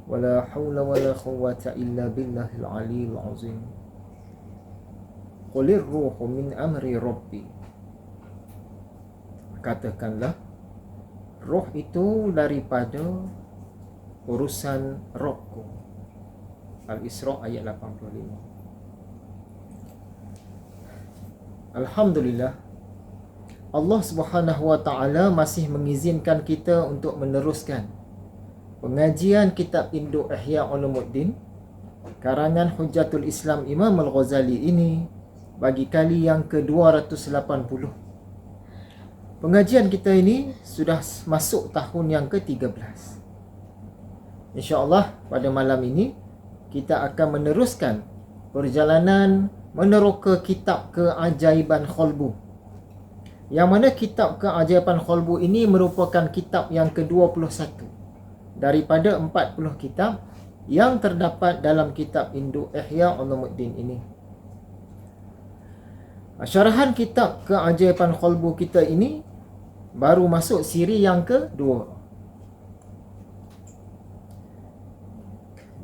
wala haula wala quwwata illa billahil aliyil azim. Qulir ruhu min amri rabbi. Katakanlah, roh itu daripada urusan Rabbku. Al-Isra ayat 85. Alhamdulillah, Allah Subhanahu wa taala masih mengizinkan kita untuk meneruskan pengajian kitab Induk Ihya Ulumuddin karangan Hujjatul Islam Imam Al-Ghazali ini bagi kali yang ke-280. Pengajian kita ini sudah masuk tahun yang ke-13. InsyaAllah pada malam ini kita akan meneruskan perjalanan meneroka kitab Keajaiban Qalbu. Yang mana kitab Keajaiban Qalbu ini merupakan kitab yang ke-21 daripada 40 kitab yang terdapat dalam kitab Induk Ihya Ulumuddin ini. Syarahan kitab Keajaiban Qalbu kita ini baru masuk siri yang kedua.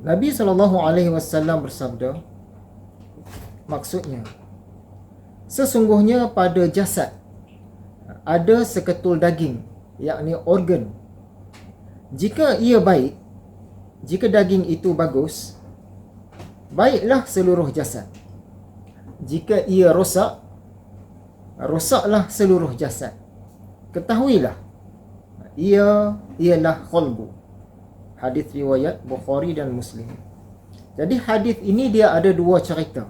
Nabi SAW bersabda, maksudnya, sesungguhnya pada jasad ada seketul daging, yakni organ. Jika ia baik, jika daging itu bagus, baiklah seluruh jasad. Jika ia rosak, rosaklah seluruh jasad. Ketahuilah, ia ialah qalbu. Hadis riwayat Bukhari dan Muslim. Jadi hadis ini dia ada dua cerita.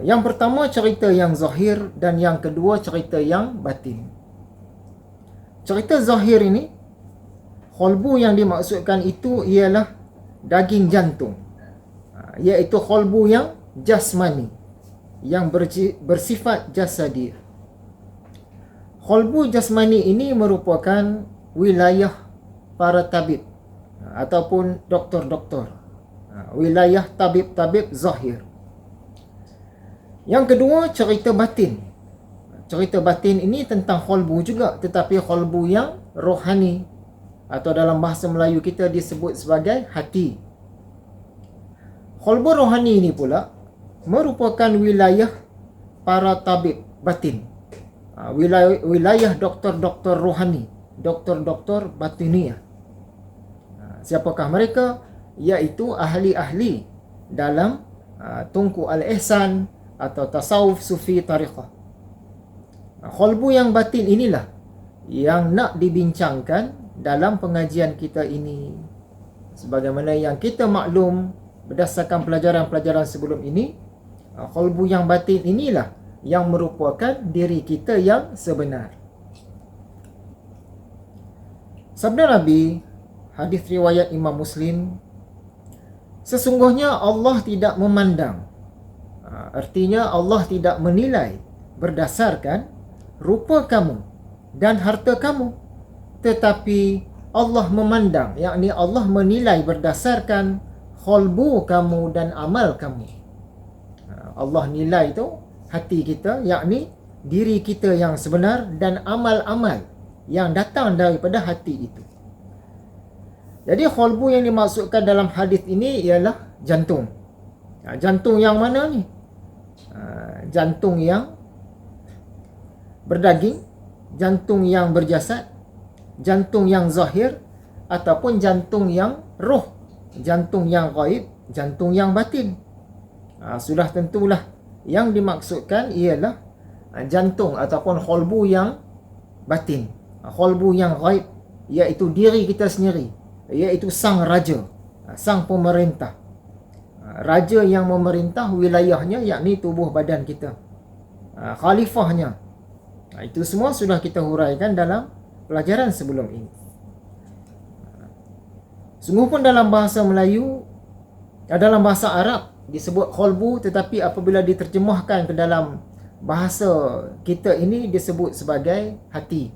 Yang pertama cerita yang zahir dan yang kedua cerita yang batin. Cerita zahir ini, qalbu yang dimaksudkan itu ialah daging jantung, iaitu qalbu yang jasmani, yang bersifat jasadi. Qalbu jasmani ini merupakan wilayah para tabib ataupun doktor-doktor, wilayah tabib-tabib zahir. Yang kedua cerita batin. Cerita batin ini tentang qalbu juga, tetapi qalbu yang rohani, atau dalam bahasa Melayu kita disebut sebagai hati. Qalbu rohani ini pula merupakan wilayah para tabib batin, wilayah doktor-doktor rohani, doktor-doktor batiniah. Siapakah mereka? Iaitu ahli-ahli dalam Tunku Al-Ihsan atau tasawuf sufi tariqah. Qalbu yang batin inilah yang nak dibincangkan dalam pengajian kita ini. Sebagaimana yang kita maklum berdasarkan pelajaran-pelajaran sebelum ini, qalbu yang batin inilah yang merupakan diri kita yang sebenar. Sabda Nabi, hadis riwayat Imam Muslim, sesungguhnya Allah tidak memandang, artinya Allah tidak menilai berdasarkan rupa kamu dan harta kamu, tetapi Allah memandang, yakni Allah menilai berdasarkan qalbu kamu dan amal kamu. Allah nilai itu hati kita, yakni diri kita yang sebenar dan amal-amal yang datang daripada hati itu. Jadi qalbu yang dimaksudkan dalam hadis ini ialah jantung. Jantung yang mana ni? Jantung yang berdaging, jantung yang berjasad, jantung yang zahir, ataupun jantung yang roh, jantung yang gaib, jantung yang batin. Sudah tentulah yang dimaksudkan ialah jantung ataupun qalbu yang batin, qalbu yang gaib, iaitu diri kita sendiri, iaitu sang raja, sang pemerintah, raja yang memerintah wilayahnya, yakni tubuh badan kita, khalifahnya. Itu semua sudah kita huraikan dalam pelajaran sebelum ini. Sungguh pun dalam bahasa Melayu, dalam bahasa Arab disebut qalbu, tetapi apabila diterjemahkan ke dalam bahasa kita ini disebut sebagai hati.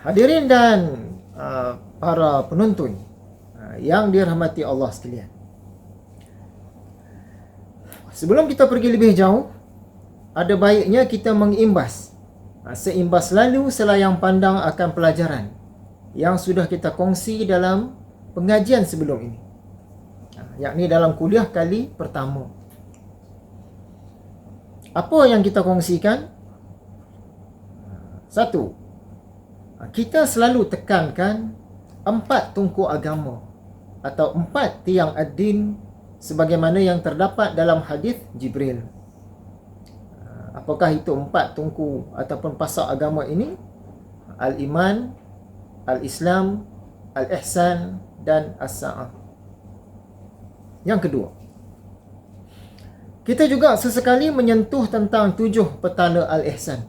Hadirin dan para penonton yang dirahmati Allah sekalian, sebelum kita pergi lebih jauh, ada baiknya kita mengimbas Seimbas lalu selayang pandang akan pelajaran yang sudah kita kongsi dalam pengajian sebelum ini, yakni dalam kuliah kali pertama. Apa yang kita kongsikan? Satu, kita selalu tekankan 4 tungku agama atau 4 tiang ad-din sebagaimana yang terdapat dalam hadis Jibril. Apakah itu 4 tungku ataupun pasak agama ini? Al-iman, al-islam, al-ihsan dan as-sa'ah. Yang kedua, kita juga sesekali menyentuh tentang 7 petala al-ihsan.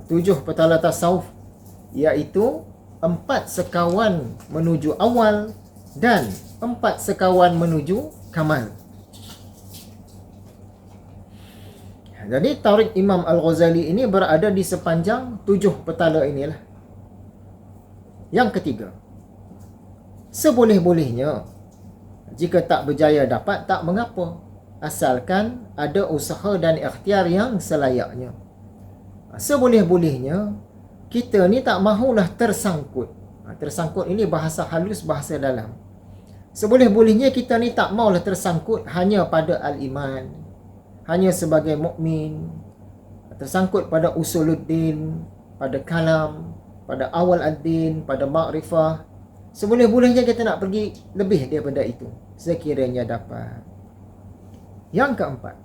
7 petala tasawuf, iaitu 4 sekawan menuju awal dan 4 sekawan menuju kamal. Jadi tarik Imam Al-Ghazali ini berada di sepanjang 7 petala inilah. Yang ketiga, seboleh-bolehnya, jika tak berjaya dapat, tak mengapa, asalkan ada usaha dan ikhtiar yang selayaknya. Seboleh-bolehnya, kita ni tak mahulah tersangkut. Tersangkut ini bahasa halus, bahasa dalam. Seboleh-bolehnya kita ni tak maulah tersangkut hanya pada al-iman, hanya sebagai mukmin, tersangkut pada usuluddin, pada kalam, pada awal ad-din, pada ma'rifah. Seboleh-bolehnya kita nak pergi lebih daripada itu, sekiranya dapat. Yang keempat,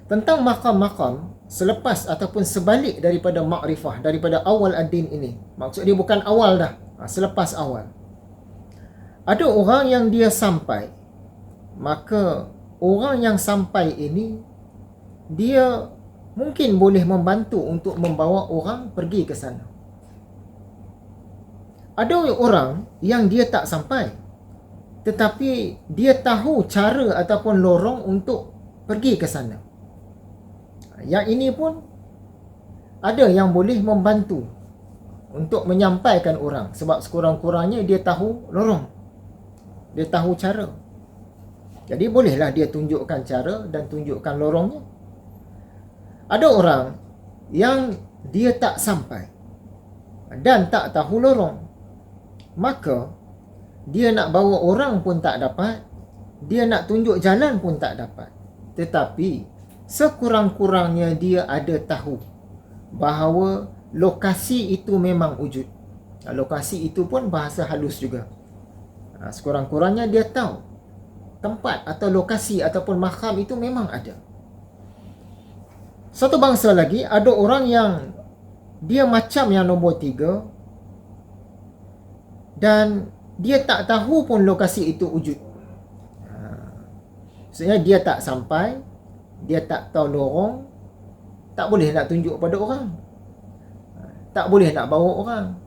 tentang makam-makam selepas ataupun sebalik daripada ma'rifah, daripada awal ad-din ini. Maksud dia bukan awal dah, selepas awal. Ada orang yang dia sampai, maka orang yang sampai ini, dia mungkin boleh membantu untuk membawa orang pergi ke sana. Ada orang yang dia tak sampai, tetapi dia tahu cara ataupun lorong untuk pergi ke sana. Yang ini pun ada yang boleh membantu untuk menyampaikan orang, sebab sekurang-kurangnya dia tahu lorong, dia tahu cara. Jadi bolehlah dia tunjukkan cara dan tunjukkan lorongnya. Ada orang yang dia tak sampai dan tak tahu lorong, maka dia nak bawa orang pun tak dapat, dia nak tunjuk jalan pun tak dapat. Tetapi sekurang-kurangnya dia ada tahu bahawa lokasi itu memang wujud. Lokasi itu pun bahasa halus juga. Sekurang-kurangnya dia tahu tempat atau lokasi ataupun makam itu memang ada. Satu bangsa lagi, ada orang yang dia macam yang nombor 3 dan dia tak tahu pun lokasi itu wujud. Maksudnya dia tak sampai, dia tak tahu lorong, tak boleh nak tunjuk pada orang, tak boleh nak bawa orang,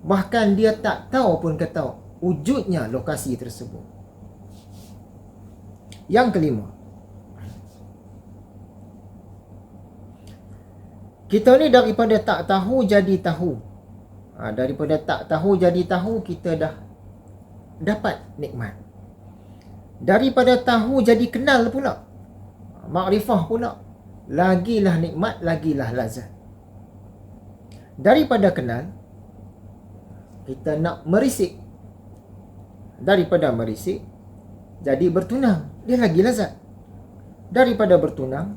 bahkan dia tak tahu pun kata wujudnya lokasi tersebut. Yang kelima, kita ni daripada tak tahu jadi tahu. Daripada tak tahu jadi tahu, kita dah dapat nikmat. Daripada tahu jadi kenal pula, makrifah pula, lagilah nikmat, lagilah lazat. Daripada kenal, kita nak merisik. Daripada merisik, jadi bertunang, dia lagi lazat. Daripada bertunang,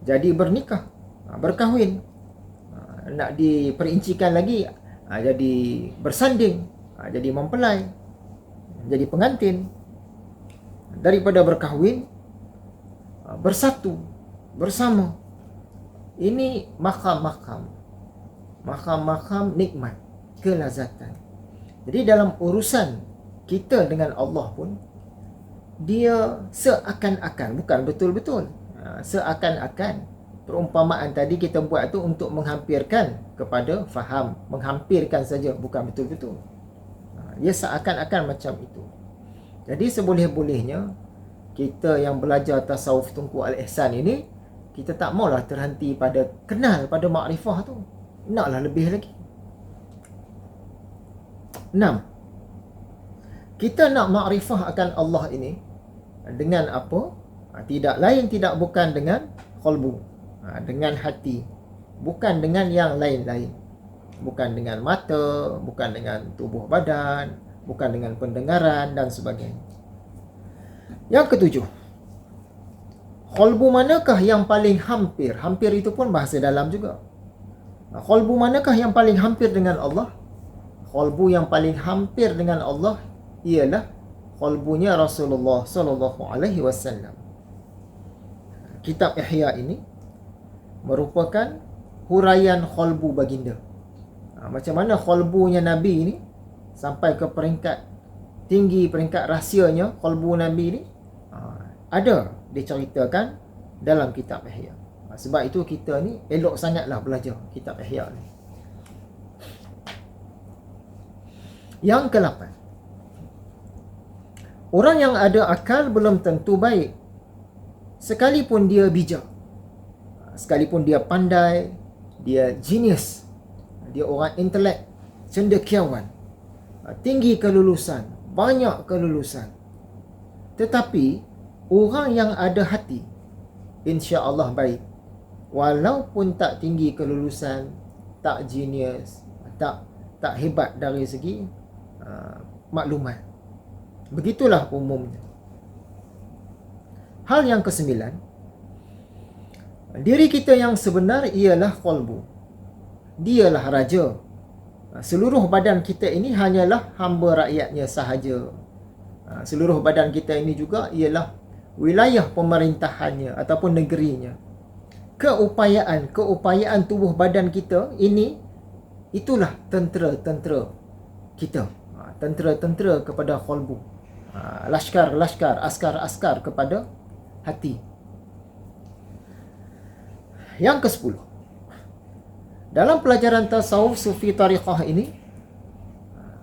jadi bernikah, berkahwin. Nak diperincikan lagi, jadi bersanding, jadi mempelai, jadi pengantin. Daripada berkahwin, bersatu, bersama. Ini makam-makam nikmat, kelazatan. Jadi dalam urusan kita dengan Allah pun, dia seakan-akan, bukan betul-betul, seakan-akan. Perumpamaan tadi kita buat tu untuk menghampirkan kepada faham, menghampirkan saja, bukan betul-betul. Dia seakan-akan macam itu. Jadi seboleh-bolehnya kita yang belajar tasawuf Tunku Al-Ihsan ini, kita tak maulah terhenti pada kenal, pada makrifah tu. Naklah lebih lagi. 6. Kita nak makrifah akan Allah ini dengan apa? Tidak lain tidak bukan dengan qalbu, dengan hati, bukan dengan yang lain-lain, bukan dengan mata, bukan dengan tubuh badan, bukan dengan pendengaran dan sebagainya. Yang ketujuh, qalbu manakah yang paling hampir? Hampir itu pun bahasa dalam juga. Qalbu manakah yang paling hampir dengan Allah? Qalbu yang paling hampir dengan Allah ialah qalbunya Rasulullah sallallahu alaihi wasallam. Kitab Ihya ini merupakan huraian qalbu baginda. Macam mana qalbunya Nabi ini sampai ke peringkat tinggi, peringkat rahsianya qalbu Nabi ini, ada diceritakan dalam kitab Ihya. Sebab itu kita ni elok sangatlah belajar kitab Ihya ni. Yang ke-8, orang yang ada akal belum tentu baik, sekalipun dia bijak, sekalipun dia pandai, dia genius, dia orang intelek, cendekiawan, tinggi kelulusan, banyak kelulusan, tetapi orang yang ada hati, insya-Allah baik, walaupun tak tinggi kelulusan, tak genius, tak hebat dari segi maklumat. Begitulah umumnya. Hal yang ke-9, diri kita yang sebenar ialah qalbu. Dialah raja. Seluruh badan kita ini hanyalah hamba rakyatnya sahaja. Seluruh badan kita ini juga ialah wilayah pemerintahannya ataupun negerinya. Keupayaan tubuh badan kita ini, itulah tentera-tentera kita. Tentera-tentera kepada qalbu. Laskar-laskar, askar-askar kepada hati. Yang ke-10, dalam pelajaran tasawuf sufi tariqah ini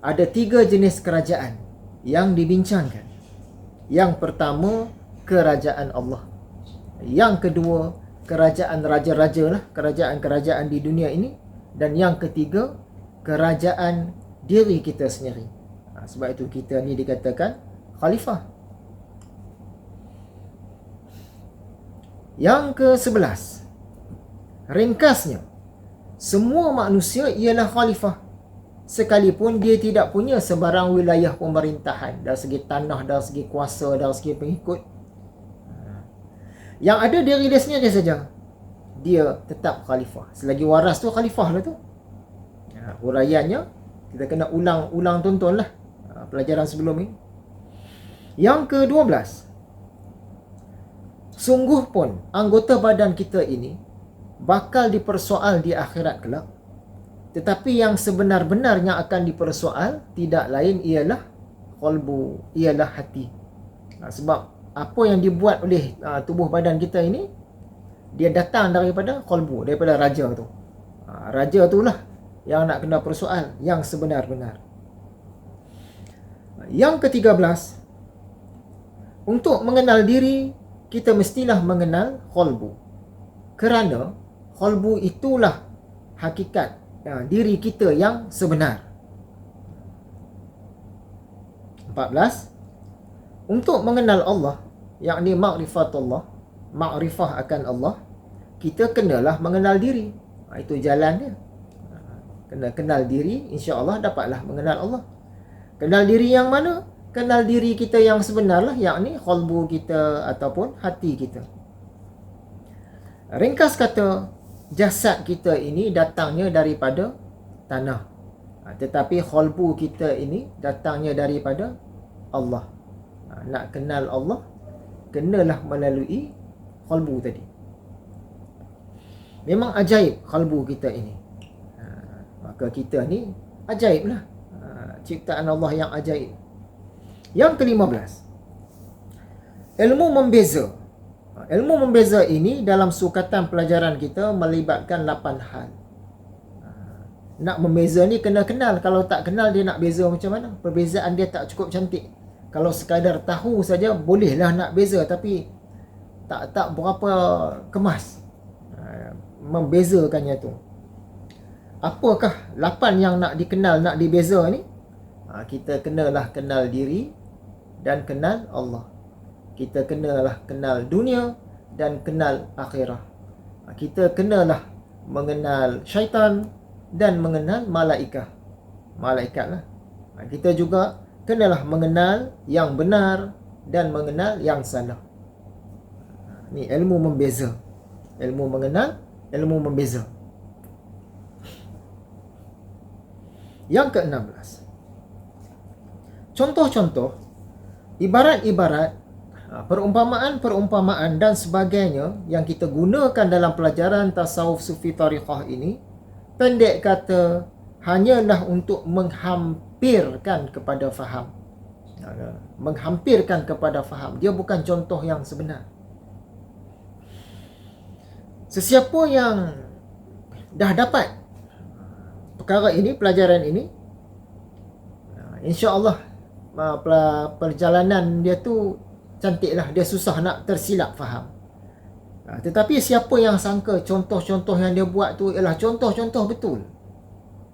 ada 3 jenis kerajaan yang dibincangkan. Yang pertama, kerajaan Allah. Yang kedua, kerajaan raja-raja lah, kerajaan-kerajaan di dunia ini. Dan yang ketiga, kerajaan diri kita sendiri. Sebab itu kita ni dikatakan khalifah. Yang ke-11, ringkasnya, semua manusia ialah khalifah, sekalipun dia tidak punya sebarang wilayah pemerintahan dari segi tanah, dari segi kuasa, dari segi pengikut. Yang ada diri dia sendiri saja, dia tetap khalifah. Selagi waras tu khalifah lah tu. Huraiannya kita kena ulang tontonlah pelajaran sebelum ini. Yang ke-12, sungguh pun anggota badan kita ini bakal dipersoal di akhirat kelak. Tetapi yang sebenar-benarnya akan dipersoal tidak lain ialah qalbu, ialah hati. Sebab apa yang dibuat oleh tubuh badan kita ini, dia datang daripada qalbu, daripada raja tu. Raja itulah yang nak kena persoal yang sebenar-benar. Yang ke-13, untuk mengenal diri, kita mestilah mengenal qalbu. Kerana qalbu itulah hakikat diri kita yang sebenar. 14, untuk mengenal Allah, yakni ma'rifatullah, ma'rifah akan Allah, kita kenalah mengenal diri. Itu jalan dia. Kena kenal diri, insya-Allah dapatlah mengenal Allah. Kenal diri yang mana? Kenal diri kita yang sebenarlah, yakni qalbu kita ataupun hati kita. Ringkas kata, jasad kita ini datangnya daripada tanah. Tetapi qalbu kita ini datangnya daripada Allah. Nak kenal Allah, kenalah melalui qalbu tadi. Memang ajaib qalbu kita ini. Maka kita ni ajaib lah. Ciptaan Allah yang ajaib. Yang ke-15, ilmu membeza. Ilmu membeza ini dalam sukatan pelajaran kita melibatkan 8 hal. Nak membeza ni kena kenal. Kalau tak kenal, dia nak beza macam mana? Perbezaan dia tak cukup cantik. Kalau sekadar tahu saja, bolehlah nak beza, tapi tak berapa kemas membezakannya tu. Apakah 8 yang nak dikenal, nak dibeza ni? Kita kenalah kenal diri dan kenal Allah. kita kenalah kenal dunia dan kenal akhirah. Kita kenalah mengenal syaitan dan mengenal malaikat lah. Kita juga kenalah mengenal yang benar dan mengenal yang salah. Ni ilmu membeza. Ilmu mengenal, ilmu membeza. Yang ke-16, contoh-contoh, ibarat-ibarat, perumpamaan-perumpamaan dan sebagainya yang kita gunakan dalam pelajaran tasawuf sufi tariqah ini, pendek kata, hanyalah untuk menghampirkan kepada faham. Menghampirkan kepada faham. Dia bukan contoh yang sebenar. Sesiapa yang dah dapat perkara ini, pelajaran ini, insya-Allah perjalanan dia tu cantiklah. Dia susah nak tersilap faham. Tetapi siapa yang sangka contoh-contoh yang dia buat tu ialah contoh-contoh betul,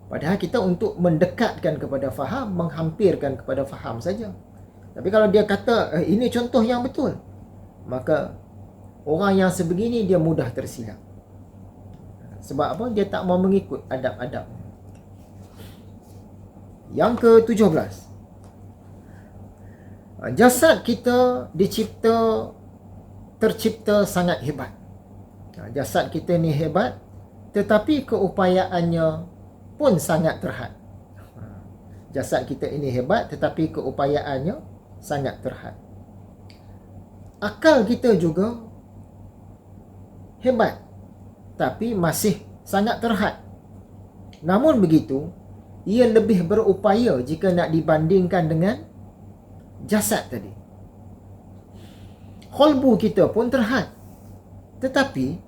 padahal kita untuk mendekatkan kepada faham, menghampirkan kepada faham saja. Tapi kalau dia kata ini contoh yang betul, maka orang yang sebegini dia mudah tersilap. Sebab apa? Dia tak mau mengikut adab-adab. Yang ke-17, jasad kita tercipta sangat hebat. Jasad kita ni hebat, tetapi keupayaannya pun sangat terhad. Jasad kita ini hebat, tetapi keupayaannya sangat terhad. Akal kita juga hebat, tapi masih sangat terhad. Namun begitu, ia lebih berupaya jika nak dibandingkan dengan jasad tadi. Qalbu kita pun terhad, tetapi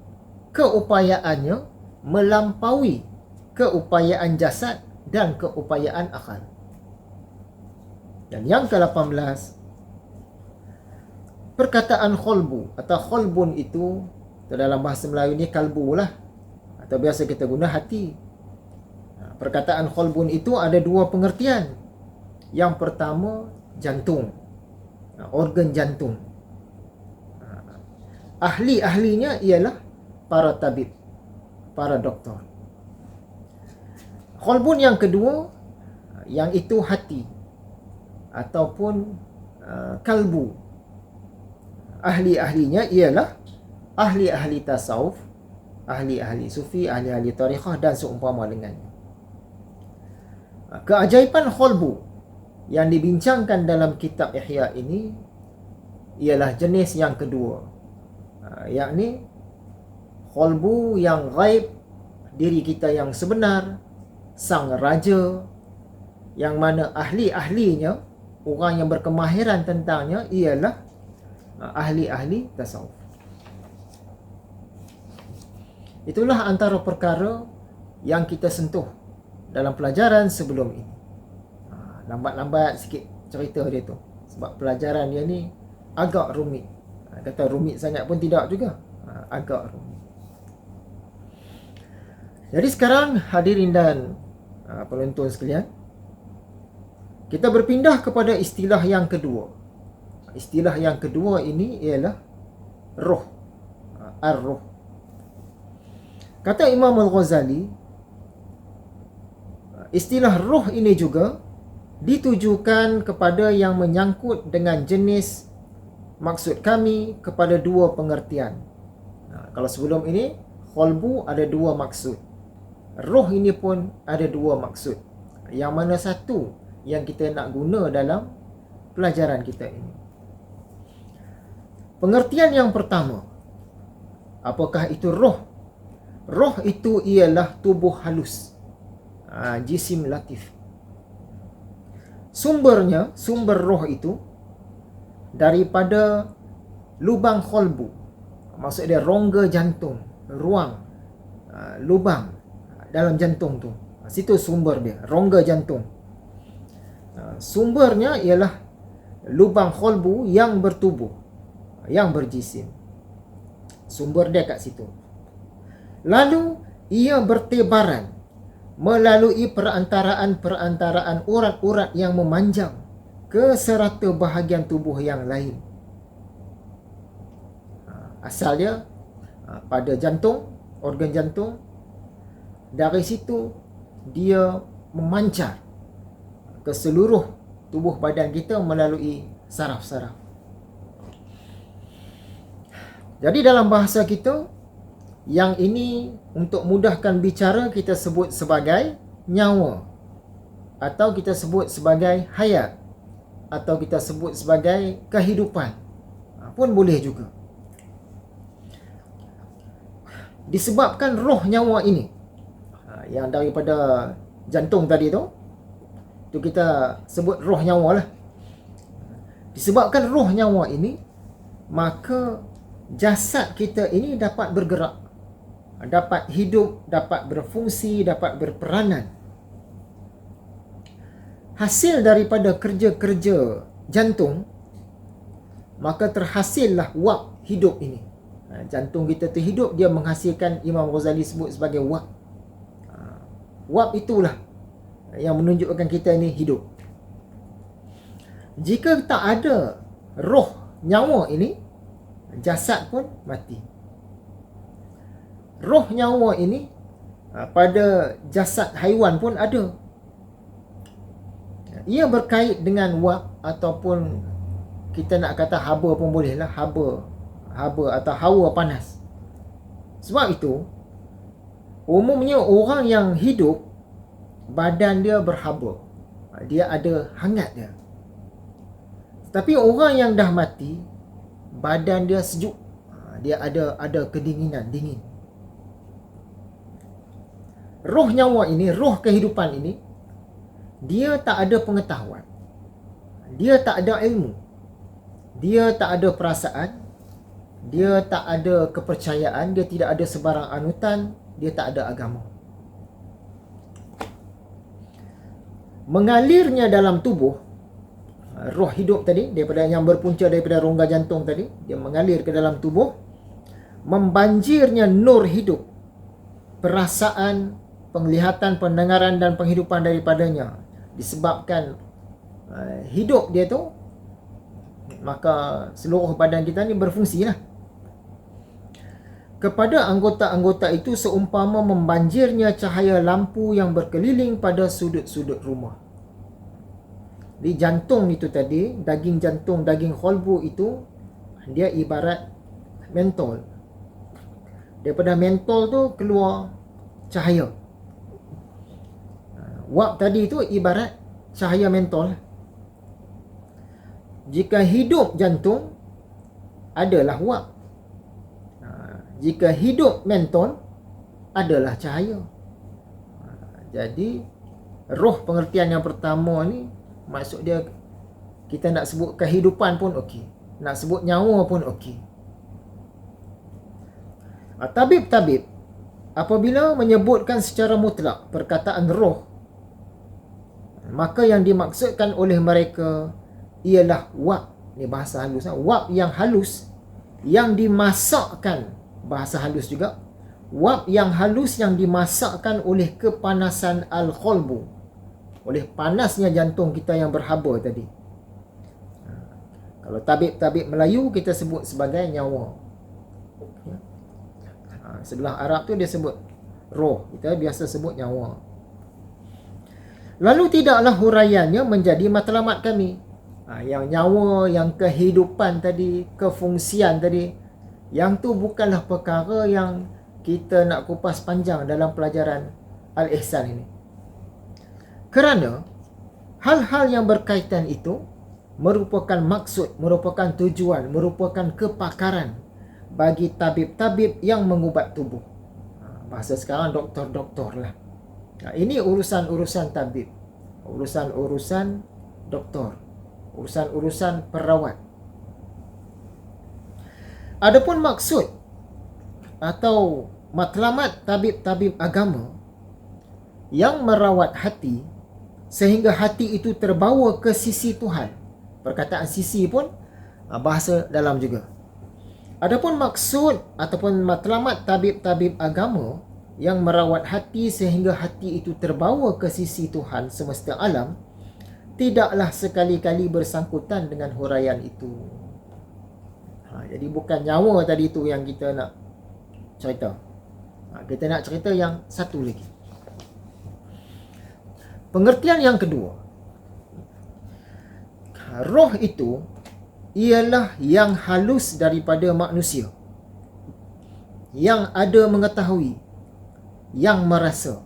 keupayaannya melampaui keupayaan jasad dan keupayaan akal. Dan yang ke-18, perkataan qalbu atau qalbun itu dalam bahasa Melayu ni kalbu lah, atau biasa kita guna hati. Perkataan qalbun itu ada dua pengertian. Yang pertama, jantung, organ jantung. Ahli-ahlinya ialah para tabib, para doktor. Qalbun yang kedua, yang itu hati ataupun kalbu. Ahli-ahlinya ialah ahli-ahli tasawuf, ahli-ahli sufi, ahli-ahli tariqah dan seumpama dengannya. Keajaiban qalbu yang dibincangkan dalam kitab Ihya ini ialah jenis yang kedua, yakni qalbu yang ghaib, diri kita yang sebenar, sang raja, yang mana ahli-ahlinya, orang yang berkemahiran tentangnya ialah ahli-ahli tasawuf. Itulah antara perkara yang kita sentuh dalam pelajaran sebelum ini. Lambat-lambat sikit cerita dia tu, sebab pelajaran dia ni agak rumit. Kata rumit sangat pun tidak juga, agak rumit. Jadi sekarang hadirin dan penonton sekalian, kita berpindah kepada istilah yang kedua. Istilah yang kedua ini ialah roh, ar-ruh. Kata Imam Al-Ghazali, istilah roh ini juga ditujukan kepada yang menyangkut dengan jenis maksud kami kepada dua pengertian. Kalau sebelum ini, qalbu ada dua maksud. Roh ini pun ada dua maksud. Yang mana satu yang kita nak guna dalam pelajaran kita ini? Pengertian yang pertama, apakah itu roh? Roh itu ialah tubuh halus, jisim latif. Sumbernya, sumber roh itu daripada lubang qalbu. Maksud dia rongga jantung, ruang, lubang dalam jantung tu. Situ sumber dia, rongga jantung. Sumbernya ialah lubang qalbu yang bertubuh, yang berjisim. Sumber dia kat situ. Lalu ia bertebaran melalui perantaraan urat-urat yang memanjang ke serata bahagian tubuh yang lain. asal dia pada jantung, organ jantung. Dari situ dia memancar ke seluruh tubuh badan kita melalui saraf-saraf. Jadi dalam bahasa kita, yang ini untuk mudahkan bicara kita sebut sebagai nyawa, atau kita sebut sebagai hayat, atau kita sebut sebagai kehidupan, pun boleh juga. Disebabkan roh nyawa ini, yang daripada jantung tadi tu kita sebut roh nyawa lah. Disebabkan roh nyawa ini, maka jasad kita ini dapat bergerak, dapat hidup, dapat berfungsi, dapat berperanan. Hasil daripada kerja-kerja jantung, maka terhasillah wab hidup ini. Jantung kita tu hidup, dia menghasilkan, Imam Ghazali sebut sebagai wab. Wab itulah yang menunjukkan kita ini hidup. Jika tak ada roh nyawa ini, jasad pun mati. Roh nyawa ini pada jasad haiwan pun ada. Ia berkait dengan wab, ataupun kita nak kata haba pun boleh lah. Haba atau hawa panas. Sebab itu umumnya orang yang hidup, badan dia berhaba, dia ada hangat dia. Tapi orang yang dah mati, badan dia sejuk, dia ada kedinginan, dingin. Roh nyawa ini, roh kehidupan ini, dia tak ada pengetahuan, dia tak ada ilmu, dia tak ada perasaan, dia tak ada kepercayaan, dia tidak ada sebarang anutan, dia tak ada agama. Mengalirnya dalam tubuh, roh hidup tadi, daripada yang berpunca daripada rongga jantung tadi, dia mengalir ke dalam tubuh, membanjirnya nur hidup, perasaan, penglihatan, pendengaran dan penghidupan daripadanya. Disebabkan hidup dia tu, maka seluruh badan kita ni berfungsi lah. Kepada anggota-anggota itu seumpama membanjirnya cahaya lampu yang berkeliling pada sudut-sudut rumah. Di jantung itu tadi, daging jantung, daging kolbu itu, dia ibarat mentol. Daripada mentol tu keluar cahaya. Wab tadi itu ibarat cahaya mentol. Jika hidup jantung, adalah wab. Jika hidup mentol, adalah cahaya. Jadi roh pengertian yang pertama ni, maksud dia, kita nak sebut kehidupan pun okey, nak sebut nyawa pun okey. Tabib-tabib apabila menyebutkan secara mutlak perkataan roh, maka yang dimaksudkan oleh mereka ialah wab. Ni bahasa halus, wab yang halus, yang dimasakkan, bahasa halus juga, wab yang halus yang dimasakkan oleh kepanasan al-qalbu, oleh panasnya jantung kita yang berhaba tadi. Kalau tabib-tabib Melayu kita sebut sebagai nyawa. Sebelah Arab tu dia sebut roh, kita biasa sebut nyawa. Lalu tidaklah huraiannya menjadi matlamat kami. Yang nyawa, yang kehidupan tadi, kefungsian tadi, yang tu bukanlah perkara yang kita nak kupas panjang dalam pelajaran Al-Ihsan ini. Kerana hal-hal yang berkaitan itu merupakan maksud, merupakan tujuan, merupakan kepakaran bagi tabib-tabib yang mengubat tubuh. Bahasa sekarang doktor-doktor lah. Ini urusan-urusan tabib, urusan-urusan doktor, urusan-urusan perawat. Adapun maksud atau matlamat tabib-tabib agama yang merawat hati sehingga hati itu terbawa ke sisi Tuhan. Perkataan sisi pun bahasa dalam juga. Adapun maksud ataupun matlamat tabib-tabib agama yang merawat hati sehingga hati itu terbawa ke sisi Tuhan semesta alam, tidaklah sekali-kali bersangkutan dengan huraian itu. Jadi bukan nyawa tadi tu yang kita nak cerita. Kita nak cerita yang satu lagi. Pengertian yang kedua, roh itu ialah yang halus daripada manusia, yang ada mengetahui, yang merasa.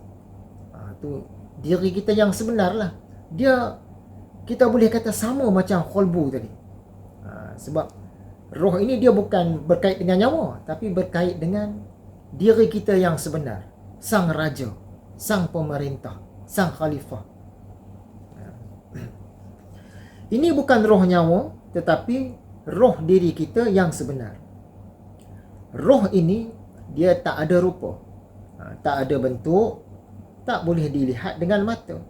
Tu diri kita yang sebenar lah. Dia, kita boleh kata sama macam qalbu tadi. Sebab roh ini dia bukan berkait dengan nyawa, tapi berkait dengan diri kita yang sebenar. Sang raja, sang pemerintah, sang khalifah. Ini bukan roh nyawa, tetapi roh diri kita yang sebenar. Roh ini dia tak ada rupa, tak ada bentuk, tak boleh dilihat dengan mata.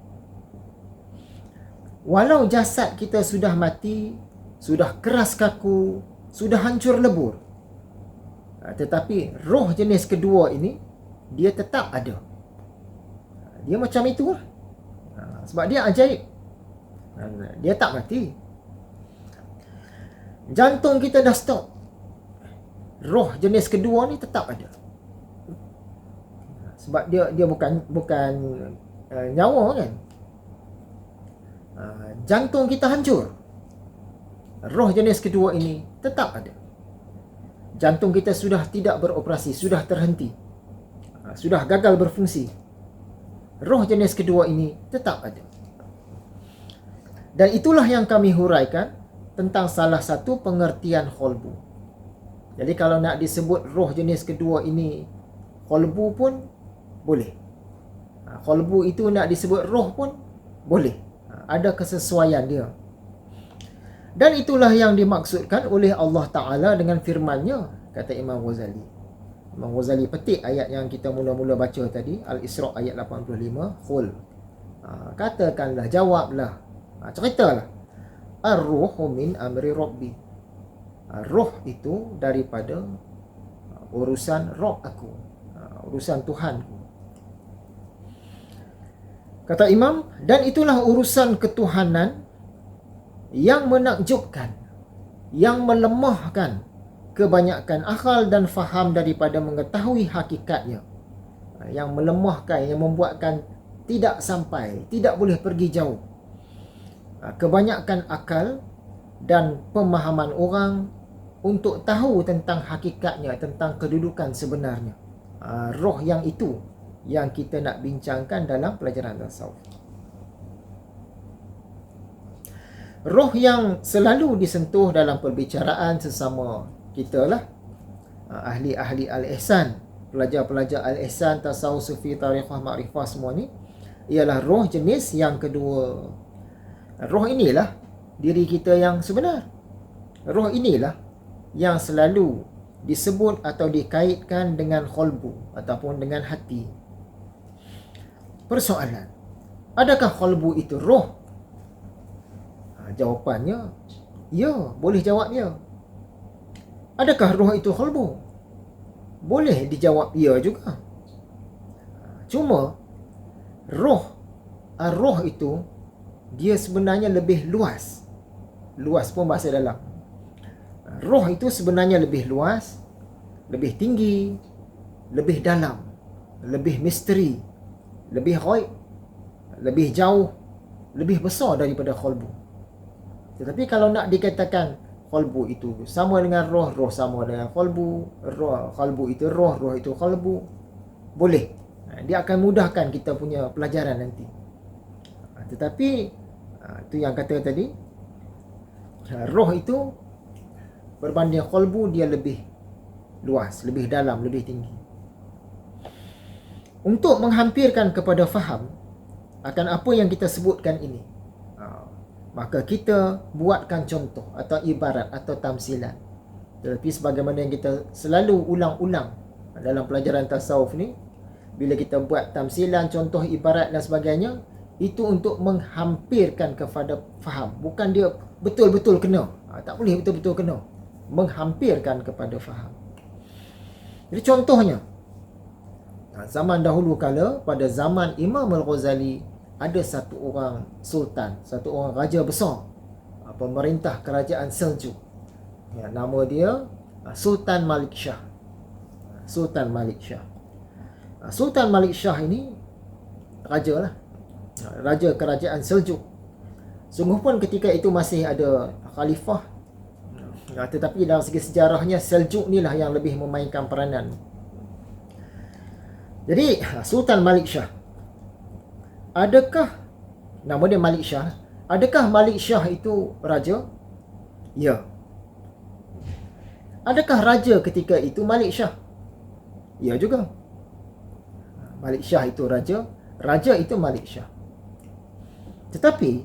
Walau jasad kita sudah mati, sudah keras kaku, sudah hancur lebur, tetapi roh jenis kedua ini dia tetap ada. Dia macam itu lah. Sebab dia ajaib. Dia tak mati. Jantung kita dah stop, roh jenis kedua ni tetap ada. Sebab dia bukan nyawa kan. Jantung kita hancur, roh jenis kedua ini tetap ada. Jantung kita sudah tidak beroperasi, sudah terhenti, sudah gagal berfungsi, roh jenis kedua ini tetap ada. Dan itulah yang kami huraikan tentang salah satu pengertian qalbu. Jadi kalau nak disebut roh jenis kedua ini qalbu pun boleh. Qalbu itu nak disebut roh pun boleh. Ada kesesuaian dia. Dan itulah yang dimaksudkan oleh Allah Ta'ala dengan firman-Nya, kata Imam Ghazali. Imam Ghazali petik ayat yang kita mula-mula baca tadi, Al-Isra ayat 85, Qul. Katakanlah, jawablah, ceritalah. Ar-ruhu min amri Rabbi. Roh itu daripada urusan Rabb aku, urusan Tuhanku. Kata Imam, dan itulah urusan ketuhanan yang menakjubkan, yang melemahkan kebanyakan akal dan faham daripada mengetahui hakikatnya, yang melemahkan, yang membuatkan tidak sampai, tidak boleh pergi jauh kebanyakan akal dan pemahaman orang untuk tahu tentang hakikatnya, tentang kedudukan sebenarnya. Roh yang itu yang kita nak bincangkan dalam pelajaran tasawuf. Roh yang selalu disentuh dalam perbicaraan sesama kita lah, ahli-ahli al-ihsan, pelajar-pelajar al-ihsan, tasawuf, sufi, tariqah, ma'rifah, semua ni ialah roh jenis yang kedua. Roh inilah diri kita yang sebenar. Roh inilah yang selalu disebut atau dikaitkan dengan qalbu ataupun dengan hati. Persoalan, adakah qalbu itu roh? Jawapannya, ya, boleh jawab ya. Adakah roh itu qalbu? Boleh dijawab ya juga. Cuma roh itu dia sebenarnya lebih luas. Luas pun bahasa dalam. Roh itu sebenarnya lebih luas, lebih tinggi, lebih dalam, lebih misteri, lebih ghaib, lebih jauh, lebih besar daripada qalbu. Tetapi kalau nak dikatakan qalbu itu sama dengan roh, roh sama dengan qalbu, roh, qalbu itu roh, roh itu qalbu, boleh. Dia akan mudahkan kita punya pelajaran nanti. Tetapi itu yang kata tadi, roh itu berbanding qalbu dia lebih luas, lebih dalam, lebih tinggi. Untuk menghampirkan kepada faham akan apa yang kita sebutkan ini, maka kita buatkan contoh atau ibarat atau tamsilan. Tetapi sebagaimana yang kita selalu ulang-ulang dalam pelajaran tasawuf ni, bila kita buat tamsilan, contoh, ibarat dan sebagainya, itu untuk menghampirkan kepada faham. Bukan dia betul-betul kena. Tak boleh betul-betul kena. Menghampirkan kepada faham. Jadi contohnya, zaman dahulu kala, pada zaman Imam Al-Ghazali, ada satu orang sultan, satu orang raja besar, pemerintah kerajaan Seljuk. Nama dia Sultan Malik Shah. Sultan Malik Shah. Sultan Malik Shah ini raja lah. Raja kerajaan Seljuk. Sungguh pun ketika itu masih ada khalifah. Tetapi dalam segi sejarahnya Seljuk ni lah yang lebih memainkan peranan. Jadi Sultan Malik Shah, adakah nama dia Malik Shah? Adakah Malik Shah itu raja? Ya. Adakah raja ketika itu Malik Shah? Ya juga. Malik Shah itu raja, raja itu Malik Shah. Tetapi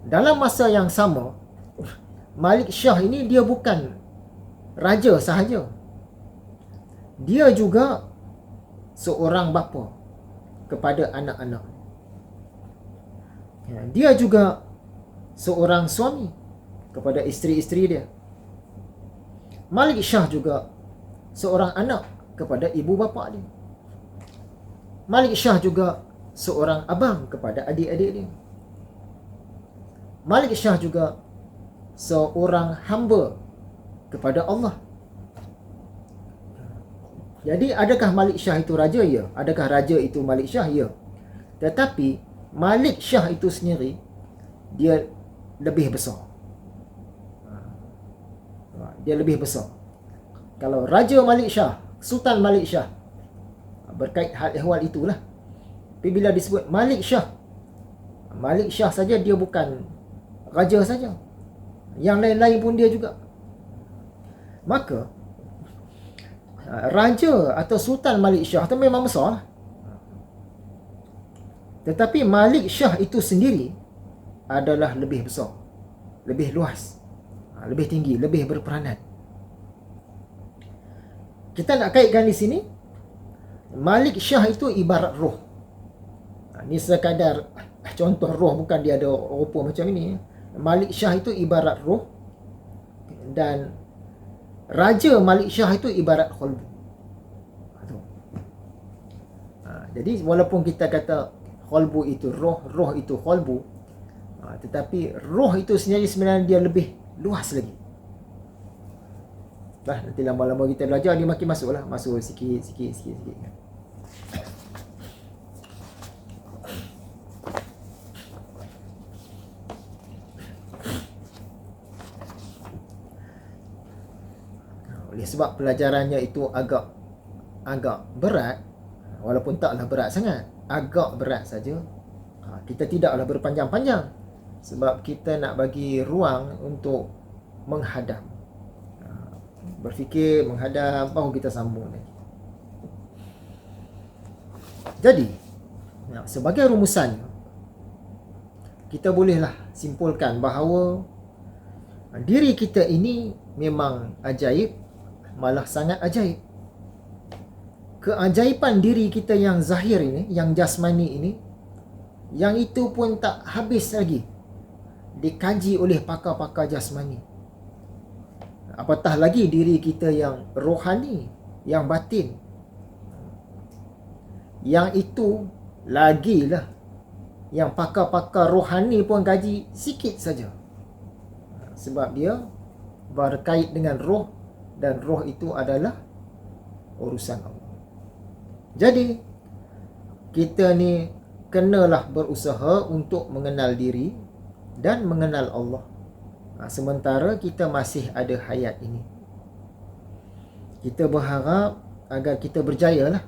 dalam masa yang sama, Malik Shah ini dia bukan raja sahaja. Dia juga seorang bapa kepada anak-anak. Dia juga seorang suami kepada isteri-isteri dia. Malik Shah juga seorang anak kepada ibu bapa dia. Malik Shah juga seorang abang kepada adik-adik dia. Malik Shah juga seorang hamba kepada Allah. Jadi adakah Malik Shah itu raja? Ya. Adakah raja itu Malik Shah? Ya. Tetapi Malik Shah itu sendiri dia lebih besar. Dia lebih besar. Kalau Raja Malik Shah, Sultan Malik Shah, berkait hal ehwal itulah. Tapi bila disebut Malik Shah, Malik Shah saja dia bukan raja saja. Yang lain-lain pun dia juga. Maka Raja atau Sultan Malik Shah itu memang besar lah. Tetapi Malik Shah itu sendiri adalah lebih besar, lebih luas, lebih tinggi, lebih berperanan. Kita nak kaitkan di sini, Malik Shah itu ibarat roh. Ini sekadar contoh roh, bukan dia ada rupa macam ini. Malik Shah itu ibarat roh, dan Raja Malik Shah itu ibarat qalbu. Jadi walaupun kita kata qalbu itu roh, roh itu qalbu, tetapi roh itu sendiri sebenarnya dia lebih luas lagi. Nanti lama-lama kita belajar dia makin masuk lah. Masuk sikit. Oleh sebab pelajarannya itu agak berat, walaupun taklah berat sangat, agak berat saja. Kita tidaklah berpanjang-panjang sebab kita nak bagi ruang untuk menghadam. Berfikir, menghadam, baru kita sambung lagi. Jadi, sebagai rumusan, kita bolehlah simpulkan bahawa diri kita ini memang ajaib, malah sangat ajaib. Keajaiban diri kita yang zahir ini, yang jasmani ini, yang itu pun tak habis lagi dikaji oleh pakar-pakar jasmani. Apatah lagi diri kita yang rohani, yang batin. Yang itu lagilah yang pakar-pakar rohani pun kaji sikit saja. Sebab dia berkait dengan roh, dan roh itu adalah urusan Allah. Jadi kita ni kenalah berusaha untuk mengenal diri dan mengenal Allah. Sementara kita masih ada hayat ini, kita berharap agar kita berjayalah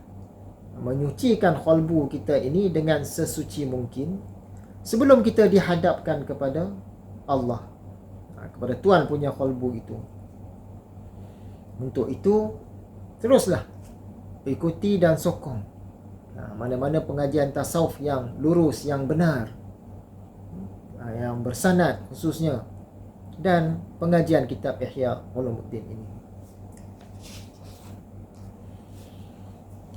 menyucikan qalbu kita ini dengan sesuci mungkin sebelum kita dihadapkan kepada Allah, kepada Tuhan punya qalbu itu. Untuk itu teruslah ikuti dan sokong mana-mana pengajian tasawuf yang lurus, yang benar, yang bersanad khususnya, dan pengajian kitab Ihya Ulumuddin ini.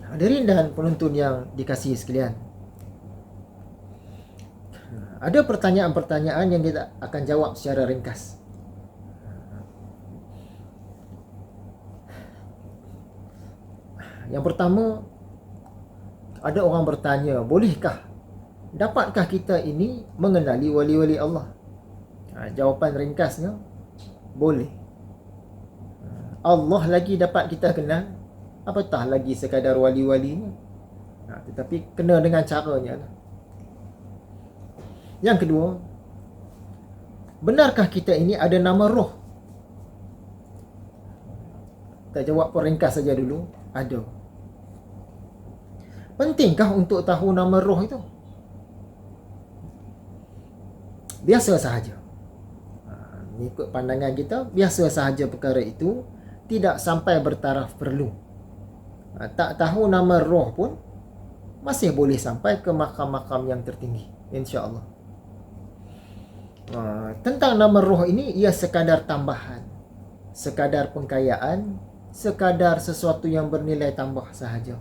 Hadirin dan penonton yang dikasihi sekalian, ada pertanyaan-pertanyaan yang kita akan jawab secara ringkas. Yang pertama, ada orang bertanya, dapatkah kita ini mengenali wali-wali Allah? Jawapan ringkasnya, boleh. Allah lagi dapat kita kenal, apatah lagi sekadar wali-walinya. Tetapi kena dengan caranya lah. Yang kedua, benarkah kita ini ada nama roh? Kita jawab peringkas saja dulu. Ada. Pentingkah untuk tahu nama roh itu? Biasa sahaja. Ikut pandangan kita, biasa sahaja perkara itu, tidak sampai bertaraf perlu. Tak tahu nama roh pun masih boleh sampai ke makam-makam yang tertinggi, insya-Allah. Tentang nama roh ini, ia sekadar tambahan, sekadar pengkayaan, sekadar sesuatu yang bernilai tambah sahaja.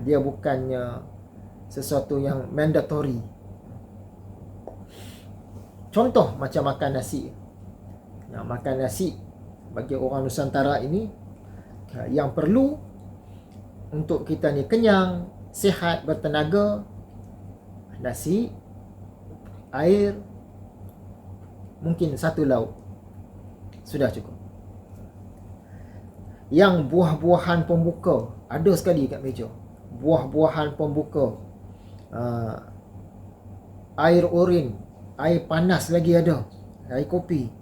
Dia bukannya sesuatu yang mandatory. Contoh macam makan nasi. Makan nasi bagi orang Nusantara ini, yang perlu untuk kita ni kenyang, sihat, bertenaga, nasi, air, mungkin satu lauk, sudah cukup. Yang buah-buahan pembuka ada sekali kat meja. Buah-buahan pembuka, air urin, air panas lagi ada, air kopi,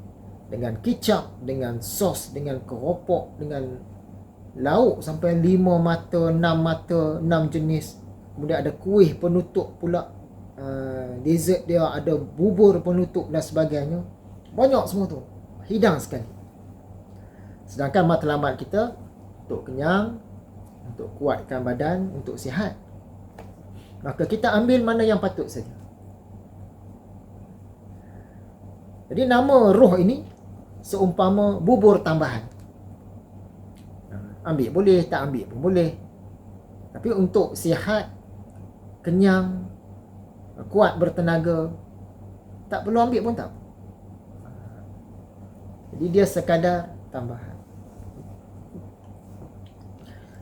dengan kicap, dengan sos, dengan keropok, dengan lauk sampai 5 mata, 6 mata, 6 jenis. Kemudian ada kuih penutup pula, dessert dia, ada bubur penutup dan sebagainya. Banyak semua tu, hidang sekali. Sedangkan matlamat kita untuk kenyang, untuk kuatkan badan, untuk sihat. Maka kita ambil mana yang patut saja. Jadi nama roh ini seumpama bubur tambahan. Ambil boleh, tak ambil pun boleh. Tapi untuk sihat, kenyang, kuat bertenaga, tak perlu ambil pun tak. Jadi dia sekadar tambahan.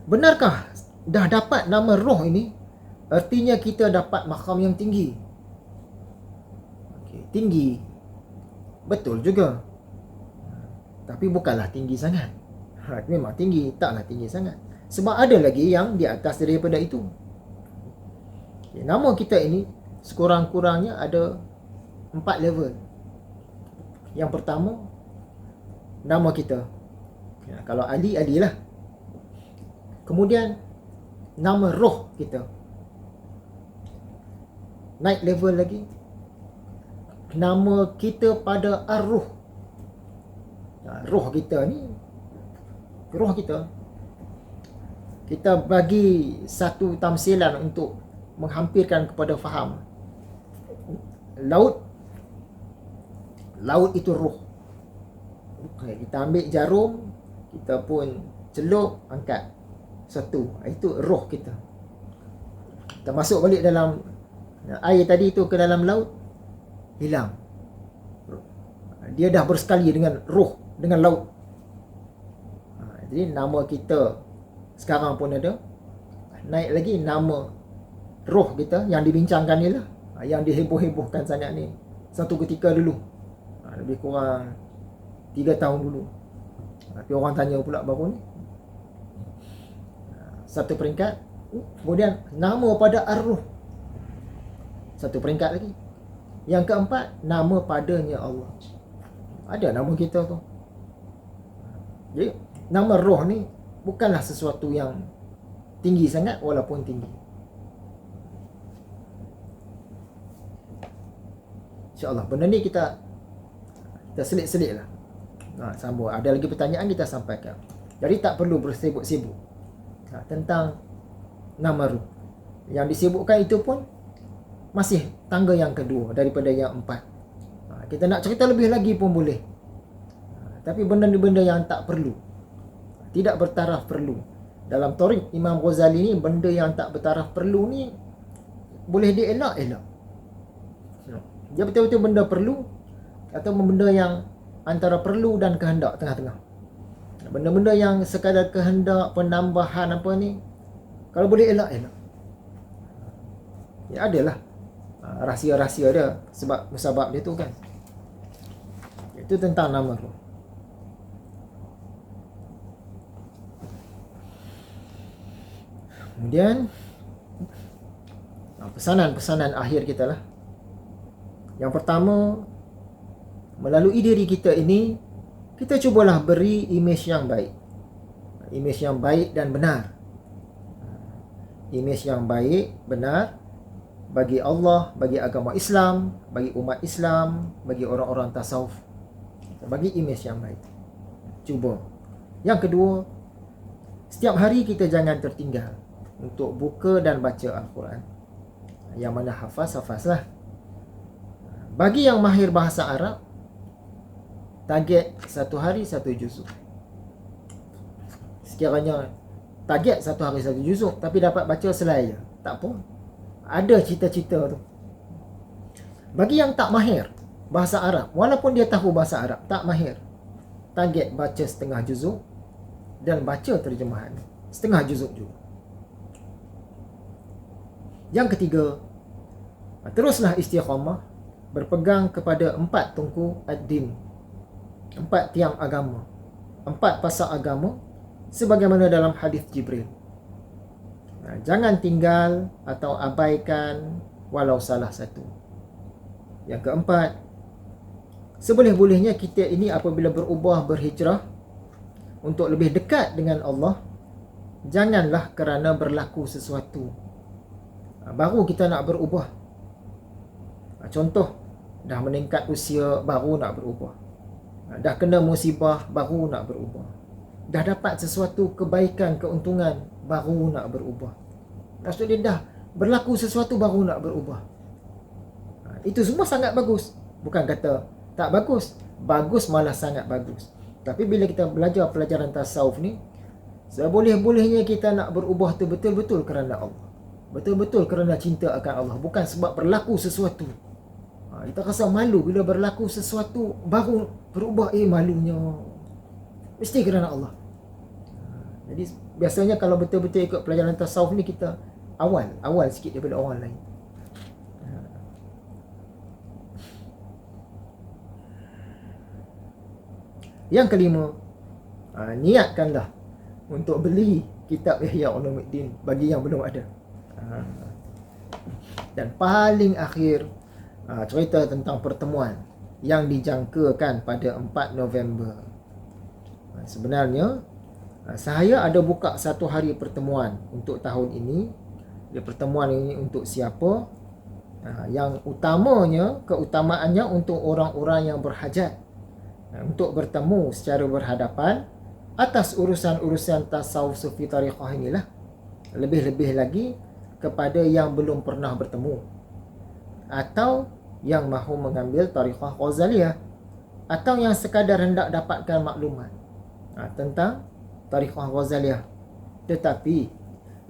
Benarkah dah dapat nama roh ini, artinya kita dapat makam yang tinggi? Tinggi, betul juga. Tapi bukanlah tinggi sangat. Memang tinggi, taklah tinggi sangat. Sebab ada lagi yang di atas daripada itu. Nama kita ini sekurang-kurangnya ada 4 level. Yang pertama, nama kita. Kalau Ali, Ali lah. Kemudian nama roh kita. Naik level lagi, nama kita pada ar-ruh. Roh kita ni, roh kita, kita bagi satu tamsilan untuk menghampirkan kepada faham. Laut itu roh. Kita ambil jarum, kita pun celup, angkat satu, itu roh kita. Kita masuk balik dalam air tadi tu ke dalam laut, hilang. Dia dah bersekali dengan roh, dengan laut. Jadi nama kita sekarang pun ada. Naik lagi nama roh kita yang dibincangkan ni lah, yang diheboh-hebohkan sangat ni. Satu ketika dulu, lebih kurang 3 tahun dulu. Tapi orang tanya pula baru ni. Satu peringkat. Kemudian nama pada ar-ruh, satu peringkat lagi. Yang keempat, nama padanya Allah. Ada nama kita tu. Jadi nama roh ni bukanlah sesuatu yang tinggi sangat, walaupun tinggi. InsyaAllah benda ni kita selit-selit lah. Sambung. Ada lagi pertanyaan kita sampaikan. Jadi tak perlu bersibuk-sibuk tentang nama roh. Yang disibukkan itu pun masih tangga yang kedua daripada yang 4. Kita nak cerita lebih lagi pun boleh. Tapi benda-benda yang tak perlu, tidak bertaraf perlu. Dalam Thariq Imam Ghazali ni, benda yang tak bertaraf perlu ni boleh dielak-elak. Dia betul-betul benda perlu, atau benda yang antara perlu dan kehendak, tengah-tengah. Benda-benda yang sekadar kehendak, penambahan apa ni, kalau boleh elak-elak. Ya adalah rahsia-rahsia dia, sebab musabab dia tu kan. Itu tentang nama roh. Kemudian pesanan-pesanan akhir kita lah. Yang pertama, melalui diri kita ini, kita cubalah beri imej yang baik. Imej yang baik dan benar. Imej yang baik, benar bagi Allah, bagi agama Islam, bagi umat Islam, bagi orang-orang tasawuf. Bagi imej yang baik. Cuba. Yang kedua, setiap hari kita jangan tertinggal untuk buka dan baca Al-Quran. Yang mana hafaz-hafazlah. Bagi yang mahir bahasa Arab, target satu hari satu juzuk. Sekiranya target satu hari satu juzuk tapi dapat baca selaya, tak apa. Ada cita-cita tu. Bagi yang tak mahir bahasa Arab, walaupun dia tahu bahasa Arab, tak mahir, target baca setengah juzuk dan baca terjemahan setengah juzuk juga. Yang ketiga, teruslah istiqamah, berpegang kepada 4 tungku ad-din, 4 tiang agama, 4 pasal agama sebagaimana dalam hadis Jibril. Jangan tinggal atau abaikan walau salah satu. Yang keempat, seboleh-bolehnya kita ini apabila berubah, berhijrah untuk lebih dekat dengan Allah, janganlah kerana berlaku sesuatu baru kita nak berubah. Contoh, dah meningkat usia baru nak berubah, dah kena musibah baru nak berubah, dah dapat sesuatu kebaikan, keuntungan baru nak berubah. Maksud dia dah berlaku sesuatu baru nak berubah. Itu semua sangat bagus. Bukan kata tak bagus. Bagus, malah sangat bagus. Tapi bila kita belajar pelajaran tasawuf ni, seboleh-bolehnya kita nak berubah tu betul-betul kerana Allah. Betul-betul kerana cinta akan Allah. Bukan sebab berlaku sesuatu. Kita rasa malu bila berlaku sesuatu baru berubah. Malunya mesti kerana Allah. Jadi biasanya kalau betul-betul ikut pelajaran tasawuf ni, kita awal sikit daripada orang lain. Yang kelima, niatkanlah untuk beli kitab Ihya Ulumuddin bagi yang belum ada. Dan paling akhir, cerita tentang pertemuan yang dijangkakan pada 4 November. Sebenarnya saya ada buka satu hari pertemuan untuk tahun ini. Pertemuan ini untuk siapa? Yang utamanya, keutamaannya untuk orang-orang yang berhajat, untuk bertemu secara berhadapan atas urusan-urusan tasawuf sufi tariqah inilah. Lebih-lebih lagi kepada yang belum pernah bertemu, atau yang mahu mengambil tariqah Ghazaliyah, atau yang sekadar hendak dapatkan maklumat tentang tariqah Ghazaliyah. Tetapi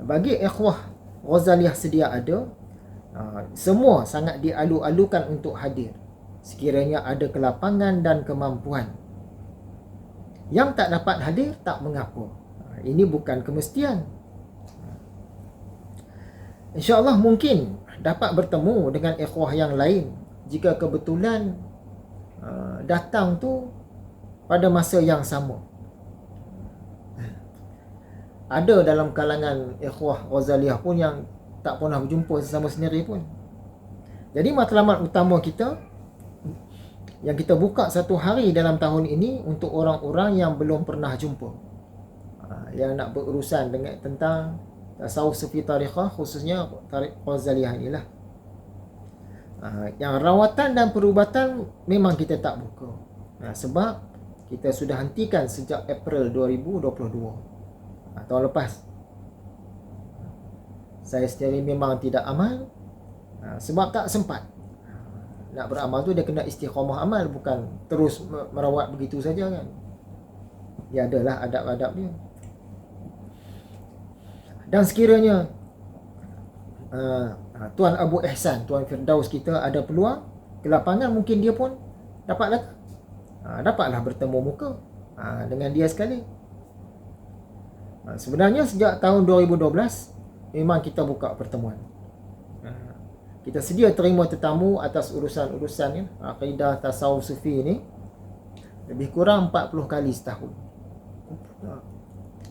bagi ikhwah Ghazaliyah sedia ada, semua sangat dialu-alukan untuk hadir sekiranya ada kelapangan dan kemampuan. Yang tak dapat hadir, tak mengapa. Ini bukan kemestian. InsyaAllah mungkin dapat bertemu dengan ikhwah yang lain jika kebetulan datang tu pada masa yang sama. Ada dalam kalangan ikhwah Ghazaliyah pun yang tak pernah berjumpa sesama sendiri pun. Jadi matlamat utama kita yang kita buka satu hari dalam tahun ini untuk orang-orang yang belum pernah jumpa, yang nak berurusan dengan tentang tasawuf sufi tariqah, khususnya tariqah Ghazaliyah inilah. Yang rawatan dan perubatan memang kita tak buka, sebab kita sudah hentikan sejak April 2022, tahun lepas. Saya sendiri memang tidak amal, sebab tak sempat. Nak beramal tu dia kena istiqamah amal, bukan terus merawat begitu saja kan. Dia adalah adab-adab dia. Dan sekiranya Tuan Abu Ihsan, Tuan Firdaus kita ada peluang, kelapangan, mungkin dia pun dapatlah bertemu muka dengan dia sekali. Sebenarnya sejak tahun 2012 memang kita buka pertemuan. Kita sedia terima tetamu atas urusan-urusan akidah tasawuf sufi ini lebih kurang 40 kali setahun.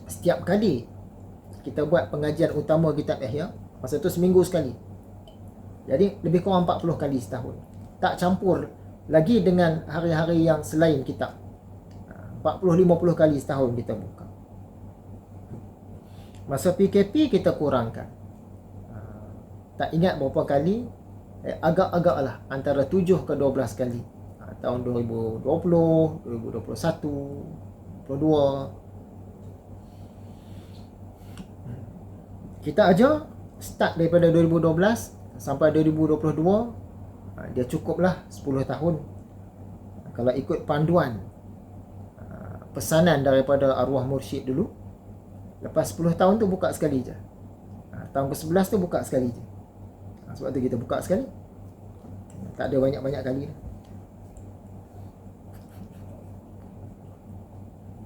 Setiap kali kita buat pengajian utama kitab Ihya. Masa tu seminggu sekali. Jadi lebih kurang 40 kali setahun. Tak campur lagi dengan hari-hari yang selain kitab. 40-50 kali setahun kita buka. Masa PKP kita kurangkan. Tak ingat berapa kali, agak-agak lah antara 7 ke 12 kali. Tahun 2020, 2021, 2022. Kita ajar start daripada 2012 sampai 2022. Dia cukuplah 10 tahun. Kalau ikut panduan pesanan daripada arwah mursyid dulu, lepas 10 tahun tu buka sekali je. Tahun ke-11 tu buka sekali je. Sebab tu kita buka sekali. Tak ada banyak-banyak kali.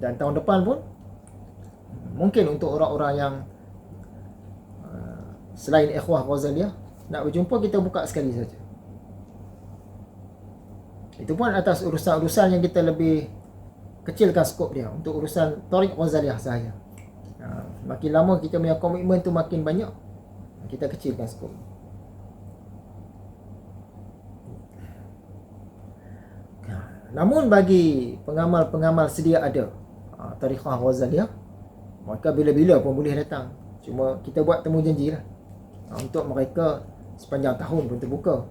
Dan tahun depan pun mungkin untuk orang-orang yang selain ikhwah Ghazaliyah nak berjumpa, kita buka sekali saja. Itu pun atas urusan-urusan yang kita lebih kecilkan skop dia, untuk urusan Thariq Ghazaliyah sahaja. Makin lama kita punya komitmen tu makin banyak, kita kecilkan skop. Namun bagi pengamal-pengamal sedia ada Tariqah Ghazaliyah, maka bila-bila pun boleh datang. Cuma kita buat temu janji lah. Untuk mereka sepanjang tahun pun terbuka.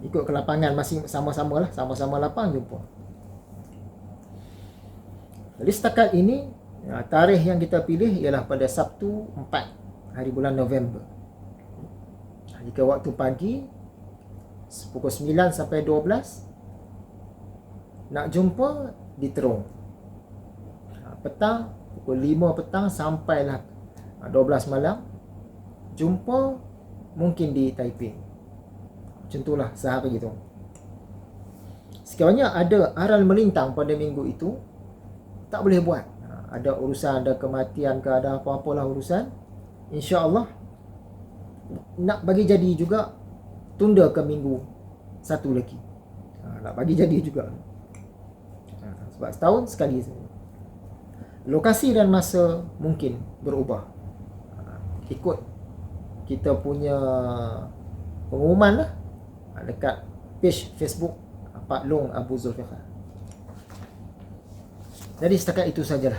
Ikut ke lapangan masing sama-sama lah, sama-sama lapang jumpa. Jadi setakat ini tarikh yang kita pilih ialah pada Sabtu 4 hari bulan November. Jika waktu pagi pukul 9 sampai 12, nak jumpa di Terong. Petang pukul 5 petang sampailah 12 malam, jumpa mungkin di Taipei. Macam itulah sehari itu. Sekiranya ada aral melintang pada minggu itu, tak boleh buat. Ada urusan, ada kematian ke, ada apa-apalah urusan, insya-Allah nak bagi jadi juga, tunda ke minggu satu lagi. Nak bagi jadi juga. Sebab setahun sekali saja. Lokasi dan masa mungkin berubah. Ikut kita punya pengumuman lah dekat page Facebook Pak Long Abu Zulfikar. Jadi setakat itu sajalah.